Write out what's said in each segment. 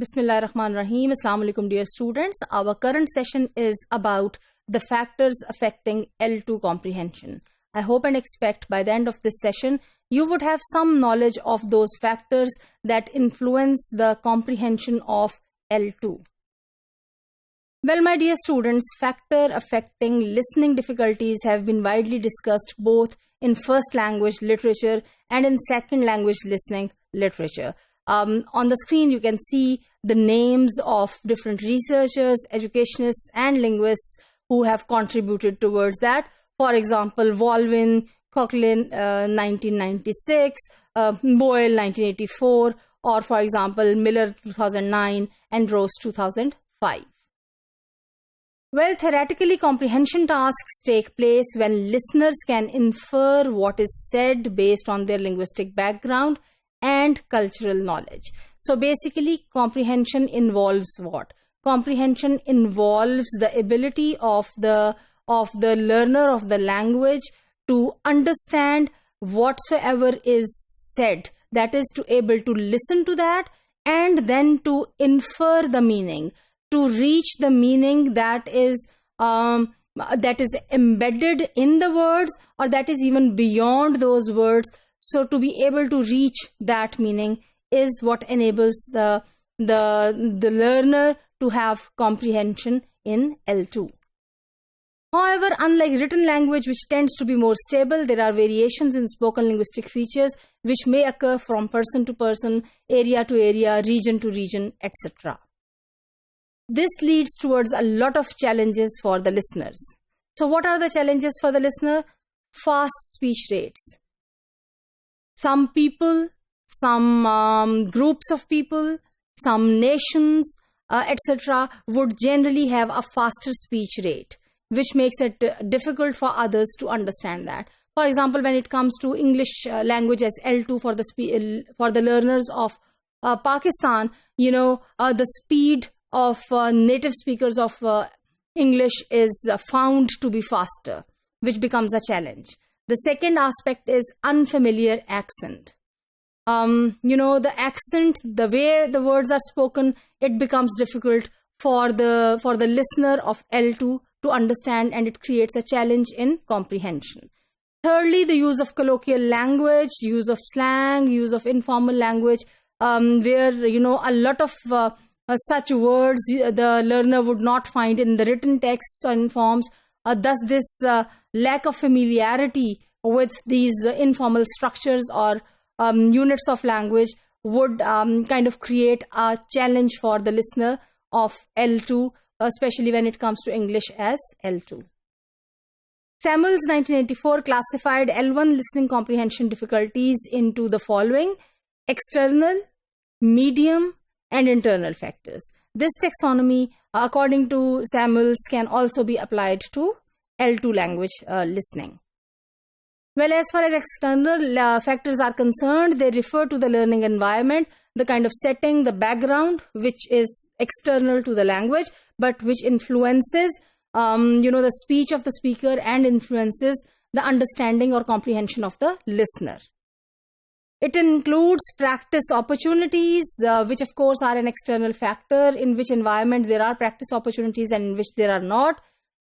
Bismillahirrahmanirrahim. Assalamu alaikum, dear students. Our current session is about the factors affecting L2 comprehension. I hope and expect by the end of this session, you would have some knowledge of those factors that influence the comprehension of L2. Well, my dear students, factors affecting listening difficulties have been widely discussed both in first language literature and in second language listening literature. On the screen, you can see the names of different researchers, educationists, and linguists who have contributed towards that. For example, Volvin, Coughlin, 1996, Boyle, 1984, or for example, Miller, 2009, and Rose, 2005. Well, theoretically, comprehension tasks take place when listeners can infer what is said based on their linguistic background and cultural knowledge. So basically, comprehension involves what? Comprehension involves the ability of the learner of the language to understand whatsoever is said. That is, to able to listen to that and then to infer the meaning, to reach the meaning that is embedded in the words, or that is even beyond those words. So to be able to reach that meaning is what enables the learner to have comprehension in L2. However, unlike written language, which tends to be more stable, there are variations in spoken linguistic features which may occur from person to person, area to area, region to region, etc. This leads towards a lot of challenges for the listeners. So what are the challenges for the listener? Fast speech rates. Some people, some groups of people, some nations, etc. would generally have a faster speech rate, which makes it difficult for others to understand that. For example, when it comes to English language as L2 for the learners of Pakistan, the speed of native speakers of English is found to be faster, which becomes a challenge. The second aspect is unfamiliar accent. The accent, the way the words are spoken, it becomes difficult for the listener of L2 to understand, and it creates a challenge in comprehension. Thirdly, the use of colloquial language, use of slang, use of informal language, where a lot of such words the learner would not find in the written texts or in forms. Thus, this lack of familiarity with these informal structures or units of language would kind of create a challenge for the listener of L2, especially when it comes to English as L2. Samuels, 1984, classified L1 listening comprehension difficulties into the following: external, medium, and internal factors. This taxonomy, according to Samuels, can also be applied to L2 language listening. Well, as far as external factors are concerned, they refer to the learning environment, the kind of setting, the background, which is external to the language, but which influences, the speech of the speaker and influences the understanding or comprehension of the listener. It includes practice opportunities, which of course are an external factor, in which environment there are practice opportunities and in which there are not.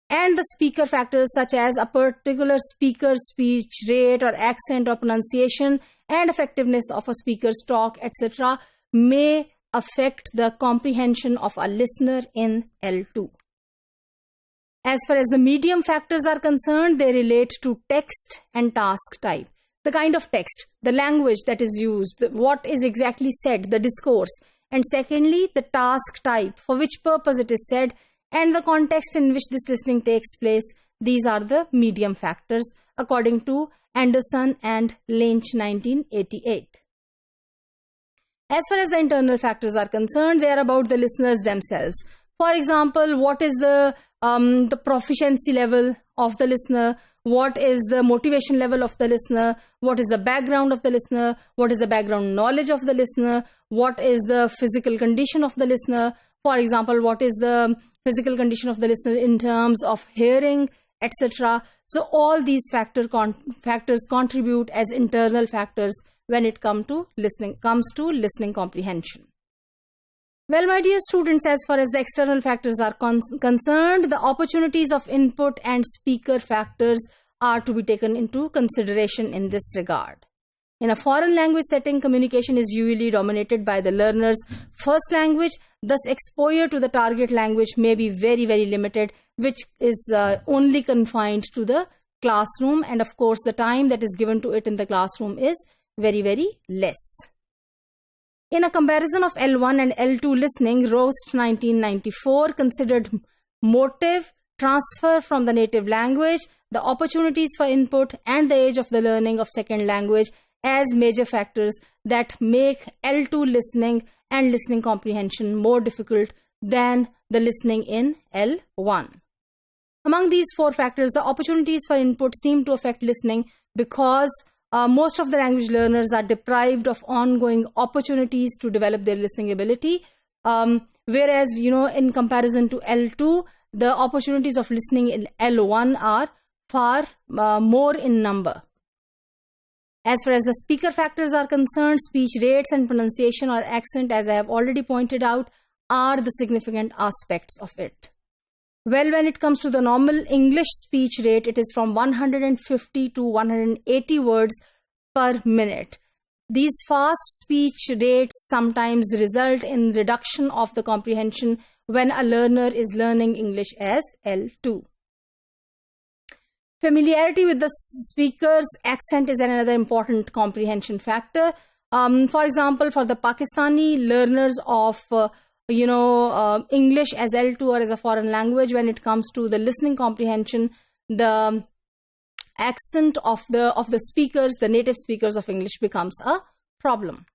And the speaker factors such as a particular speaker's speech rate or accent or pronunciation and effectiveness of a speaker's talk, etc. may affect the comprehension of a listener in L2. As far as the medium factors are concerned, they relate to text and task type. The kind of text, the language that is used, what is exactly said, the discourse. And secondly, the task type, for which purpose it is said, and the context in which this listening takes place. These are the medium factors, according to Anderson and Lynch, 1988. As far as the internal factors are concerned, they are about the listeners themselves. For example, what is the proficiency level of the listener? What is the motivation level of the listener? What is the background of the listener? What is the background knowledge of the listener? What is the physical condition of the listener? For example, what is the physical condition of the listener in terms of hearing, etc. So all these factors contribute as internal factors when it comes to listening comprehension. Well, my dear students, as far as the external factors are concerned, the opportunities of input and speaker factors are to be taken into consideration in this regard. In a foreign language setting, communication is usually dominated by the learner's first language. Thus, exposure to the target language may be very, very limited, which is only confined to the classroom. And of course, the time that is given to it in the classroom is very, very less. In a comparison of L1 and L2 listening, Roast 1994 considered motive, transfer from the native language, the opportunities for input, and the age of the learning of second language as major factors that make L2 listening and listening comprehension more difficult than the listening in L1. Among these four factors, the opportunities for input seem to affect listening because most of the language learners are deprived of ongoing opportunities to develop their listening ability. Whereas, in comparison to L2, the opportunities of listening in L1 are far more in number. As far as the speaker factors are concerned, speech rates and pronunciation or accent, as I have already pointed out, are the significant aspects of it. Well, when it comes to the normal English speech rate, it is from 150 to 180 words per minute. These fast speech rates sometimes result in reduction of the comprehension when a learner is learning English as L2. Familiarity with the speaker's accent is another important comprehension factor. For example, for the Pakistani learners of English as L2 or as a foreign language, when it comes to the listening comprehension, the accent of the speakers, the native speakers of English, becomes a problem.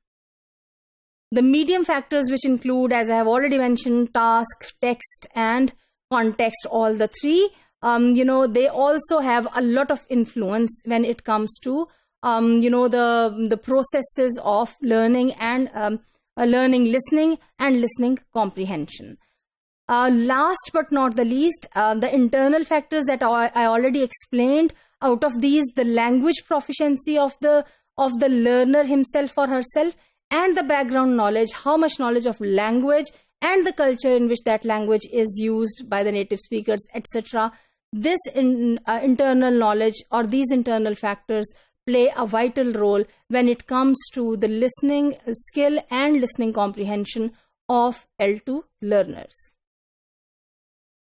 The medium factors, which include, as I have already mentioned, task, text, and context, all the three, they also have a lot of influence when it comes to the processes of learning and learning listening and listening comprehension. Last but not the least, the internal factors that I already explained. Out of these, the language proficiency of the learner himself or herself, and the background knowledge, how much knowledge of language and the culture in which that language is used by the native speakers, etc. This internal knowledge or these internal factors play a vital role when it comes to the listening skill and listening comprehension of L2 learners.